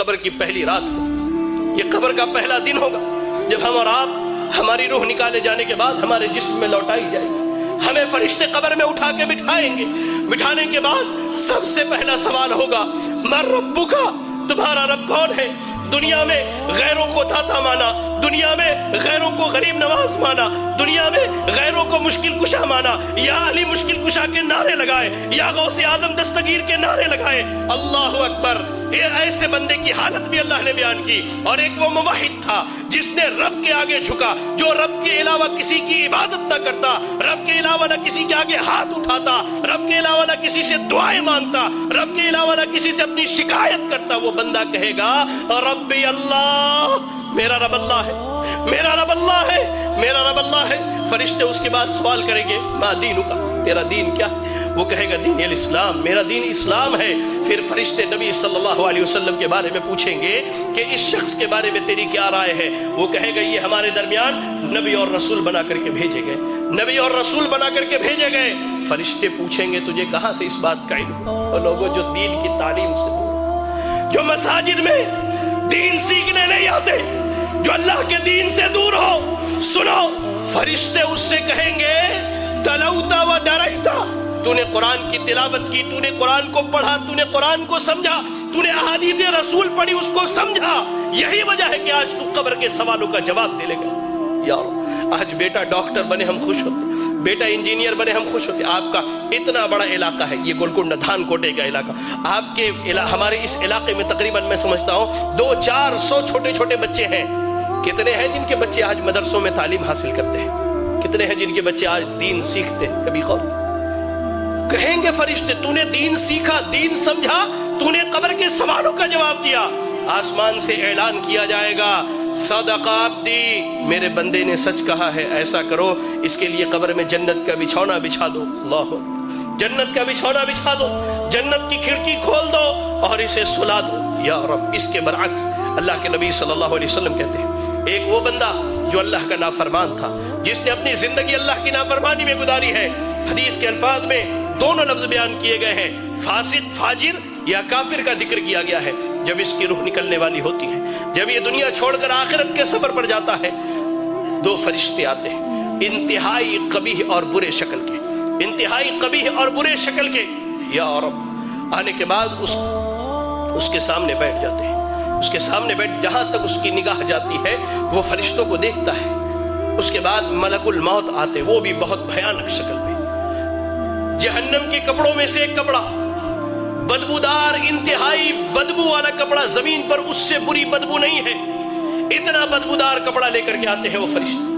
قبر کی پہلی رات ہو، یہ قبر کا پہلا دن ہوگا جب ہم اور آپ ہماری روح نکالے جانے کے بعد ہمارے جسم میں لوٹائی جائے گی۔ ہمیں فرشتے قبر میں اٹھا کے بٹھائیں گے، بٹھانے کے بعد سب سے پہلا سوال ہوگا من ربک، تمہارا رب کون ہے؟ دنیا میں غیروں کو داتا مانا، دنیا میں غیروں کو غریب نواز مانا، دنیا میں غیروں کو مشکل کشا مانا، یا علی مشکل کشا کے نعرے لگائے، یا غوث اعظم دستگیر کے نعرے لگائے۔ اللہ اکبر، ایسے بندے کی حالت بھی اللہ نے بیان کی۔ اور ایک وہ موحد تھا جس نے رب کے آگے جھکا، جو رب کے علاوہ کسی کی عبادت نہ کرتا، رب کے علاوہ نہ کسی کے آگے ہاتھ اٹھاتا، رب کے علاوہ نہ کسی سے دعائیں مانگتا، رب کے علاوہ نہ کسی سے اپنی شکایت کرتا۔ وہ بندہ کہے گا ربی اللہ، میرا رب اللہ ہے، میرا رب اللہ ہے، میرا رب اللہ ہے۔ فرشتے اس کے بعد سوال کریں گے ما دینک، تیرا دین کیا ہے؟ وہ کہے گا دین الاسلام، میرا دین اسلام ہے۔ پھر فرشتے نبی صلی اللہ علیہ وسلم کے بارے میں پوچھیں گے کہ اس شخص کے بارے میں تیری کیا رائے ہے؟ وہ کہے گا یہ ہمارے درمیان نبی اور رسول بنا کر کے بھیجے گئے، نبی اور رسول بنا کر کے بھیجے گئے۔ فرشتے پوچھیں گے تجھے کہاں سے اس بات کا علم؟ وہ لوگوں جو دین کی تعلیم سے دور، جو مساجد میں دین سیکھنے نہیں آتے، جو اللہ کے دین سے دور ہو، سنو، فرشتے اس سے کہیں گے تلوتا و درائتا، تو نے قرآن کی تلاوت کی، تو نے قرآن کو پڑھا، تو نے قرآن کو سمجھا، تو نے احادیث رسول پڑھی، اس کو سمجھا، یہی وجہ ہے کہ آج تو قبر کے سوالوں کا جواب دے لے گا۔ یار آج بیٹا ڈاکٹر بنے ہم خوش ہوتے، بیٹا انجینئر بنے ہم خوش ہوتے۔ آپ کا اتنا بڑا علاقہ ہے یہ گولکنڈہ دھان کوٹے کا علاقہ، آپ کے ہمارے اس علاقے میں تقریباً میں سمجھتا ہوں 200-400 چھوٹے چھوٹے بچے ہیں۔ کتنے ہیں جن کے بچے آج مدرسوں میں تعلیم حاصل کرتے ہیں؟ کتنے ہیں جن کے بچے آج دین سیکھتے ہیں؟ کبھی غور کہیں گے فرشتے تو نے دین سیکھا، دین سمجھا، تو نے قبر کے سوالوں کا جواب دیا۔ آسمان سے اعلان کیا جائے گا صدق عبدی، میرے بندے نے سچ کہا ہے، ایسا کرو اس کے لیے قبر میں جنت کا بچھونا بچھا دو۔ اللہ، جنت کا بچھونا بچھا دو، جنت کی کھڑکی کھول دو اور اسے سلا دو۔ یا رب، اس کے برعکس اللہ کے نبی صلی اللہ علیہ وسلم کہتے ہیں ایک وہ بندہ جو اللہ کا نافرمان تھا، جس نے اپنی زندگی اللہ کی نافرمانی میں گزاری ہے۔ حدیث کے الفاظ میں دونوں لفظ بیان کیے گئے ہیں، فاسق، فاجر یا کافر کا ذکر کیا گیا ہے۔ جب اس کی روح نکلنے والی ہوتی ہے، جب یہ دنیا چھوڑ کر آخرت کے سفر پر جاتا ہے، دو فرشتے آتے ہیں انتہائی قبیح اور برے شکل کے، انتہائی قبیح اور برے شکل کے۔ یا رب، آنے کے بعد اس کے سامنے بیٹھ جاتے ہیں، اس کے سامنے بیٹھ، جہاں تک اس کی نگاہ جاتی ہے وہ فرشتوں کو دیکھتا ہے۔ اس کے بعد ملک الموت آتے، وہ بھی بہت بھیانک شکل میں، جہنم کے کپڑوں میں سے ایک کپڑا، بدبودار، انتہائی بدبو والا کپڑا، زمین پر اس سے بری بدبو نہیں ہے، اتنا بدبودار کپڑا لے کر کے آتے ہیں وہ فرشتے۔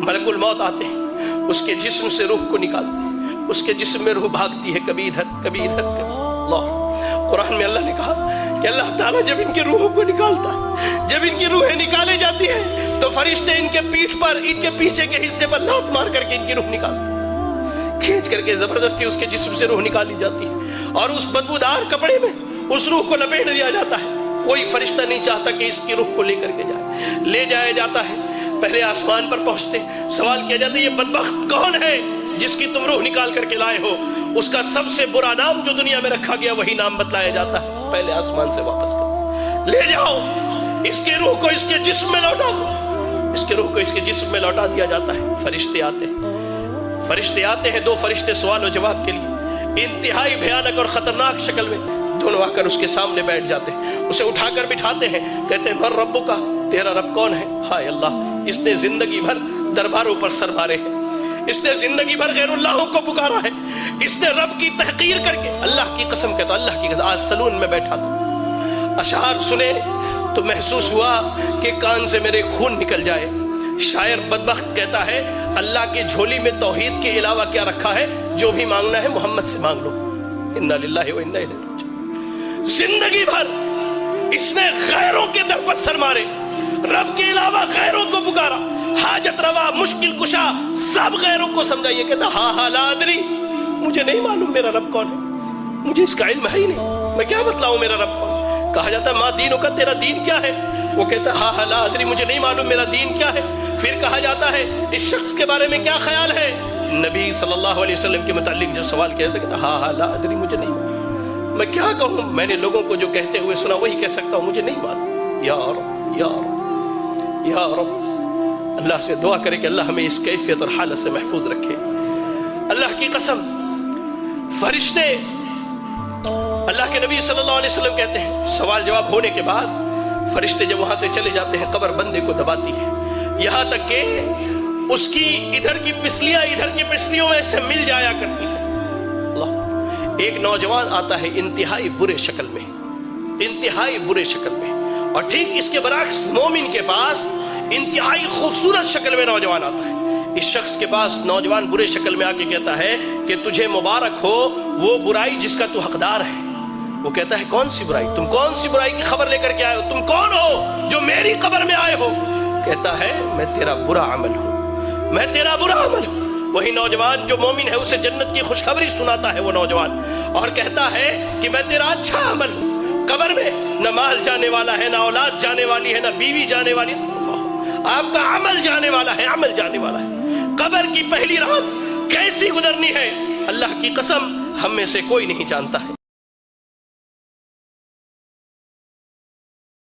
ملک الموت آتے ہیں، اس کے جسم سے روح کو نکالتے ہیں، اس کے جسم میں روح بھاگتی ہے، کبھی ادھر کبھی ادھر۔ اللہ، قرآن میں اللہ نے کہا کہ اللہ تعالیٰ جب ان کی روحوں کو نکالتا ہے، جب ان کی روحیں نکالے جاتی ہیں تو فرشتے ان کے پیٹھ پر، ان کے پیچھے کے حصے پر لات مار کر کے ان کی روح نکالتے ہیں، کھینچ کر کے زبردستی اس کے جسم سے روح نکالی جاتی ہے، اور اس بدبودار کپڑے میں اس روح کو لپیٹ دیا جاتا ہے۔ کوئی فرشتہ نہیں چاہتا کہ اس کی روح کو لے کر کے جائے، لے جایا جاتا ہے۔ پہلے آسمان پر پہنچتے سوال کیا جاتا ہے یہ بدبخت کون ہے جس کی تم روح نکال کر کے لائے ہو؟ اس کا سب سے برا نام جو دنیا میں رکھا گیا وہی نام بتلایا جاتا ہے، پہلے آسمان سے واپس کر لے جاؤ، اس کے روح کو اس کے جسم میں لوٹا دو، اس کے روح کو اس کے جسم میں لوٹا دیا جاتا ہے۔ فرشتے آتے ہیں، فرشتے آتے ہیں، دو فرشتے سوال و جواب کے لیے انتہائی بھیانک اور خطرناک شکل میں دونوں آ کر اس کے سامنے بیٹھ جاتے ہیں، اسے اٹھا کر بٹھاتے ہیں، کہتے ہیں من ربک، تیرا رب کون ہے؟ ہائے اللہ، اس نے زندگی بھر درباروں پر سر مارے ہیں، اس نے زندگی بھر غیر اللہوں کو پکارا ہے، اس نے رب کی تحقیر کر کے، اللہ کی قسم کہتا، اللہ کی قسم، آج سلون میں بیٹھا تھا، اشعار سنے تو محسوس ہوا کہ کان سے میرے خون نکل جائے۔ شاعر بدبخت کہتا ہے اللہ کی جھولی میں توحید کے علاوہ کیا رکھا ہے؟ جو بھی مانگنا ہے محمد سے مانگ لو۔ انا للہ و انا الیہ راجعون۔ زندگی بھر اس نے غیروں کے در پر سر مارے، رب کے علاوہ غیروں کو پکارا، حاجت روا، مشکل کشا، سب غیروں کو سمجھا۔ یہ کہتا ہاں لا ادری، مجھے نہیں معلوم میرا رب کون ہے، مجھے اس کا علم ہے ہی نہیں، میں کیا بتلاؤں میرا رب کون ہے۔ کہا جاتا ہے ما دینوں کا، تیرا دین کیا ہے؟ وہ کہتا ہے ہاں لا ادری، مجھے نہیں معلوم میرا دین کیا ہے۔ پھر کہا جاتا ہے اس شخص کے بارے میں کیا خیال ہے؟ نبی صلی اللہ علیہ وسلم کے متعلق جو سوال کیا جاتا ہے کہتا ہاں لا ادری، مجھے نہیں معلوم، میں کیا کہوں؟ میں نے لوگوں کو جو کہتے ہوئے سنا وہی کہہ سکتا ہوں، مجھے نہیں معلوم۔ یا رب یا رب یا رب، اللہ سے دعا کرے کہ اللہ ہمیں اس کیفیت اور حالت سے محفوظ رکھے۔ اللہ کی قسم، فرشتے، اللہ کے نبی صلی اللہ علیہ وسلم کہتے ہیں سوال جواب ہونے کے بعد فرشتے جب وہاں سے چلے جاتے ہیں قبر بندے کو دباتی ہے، یہاں تک کہ اس کی ادھر کی پسلیاں ادھر کی پسلیوں میں سے مل جایا کرتی ہے۔ اللہ، ایک نوجوان آتا ہے انتہائی برے شکل میں، انتہائی برے شکل میں، اور ٹھیک اس کے برعکس مومن کے پاس انتہائی خوبصورت شکل میں نوجوان آتا ہے۔ اس شخص کے پاس نوجوان برے شکل میں آ کے کہتا ہے کہ تجھے مبارک ہو وہ برائی جس کا تو حقدار ہے۔ وہ کہتا ہے کون سی برائی؟ تم کون سی برائی کی خبر لے کر کے آئے ہو؟ تم کون ہو جو میری قبر میں آئے ہو؟ کہتا ہے میں تیرا برا عمل ہوں، میں تیرا برا عمل ہوں۔ وہی نوجوان جو مومن ہے اسے جنت کی خوشخبری سناتا ہے وہ نوجوان، اور کہتا ہے کہ میں تیرا اچھا عمل ہوں۔ قبر میں نہ مال جانے والا ہے، نہ اولاد جانے والی ہے، نہ بیوی جانے والی ہے، آپ کا عمل جانے والا ہے، عمل جانے والا ہے۔ قبر کی پہلی رات کیسی گزرنی ہے اللہ کی قسم ہم میں سے کوئی نہیں جانتا ہے۔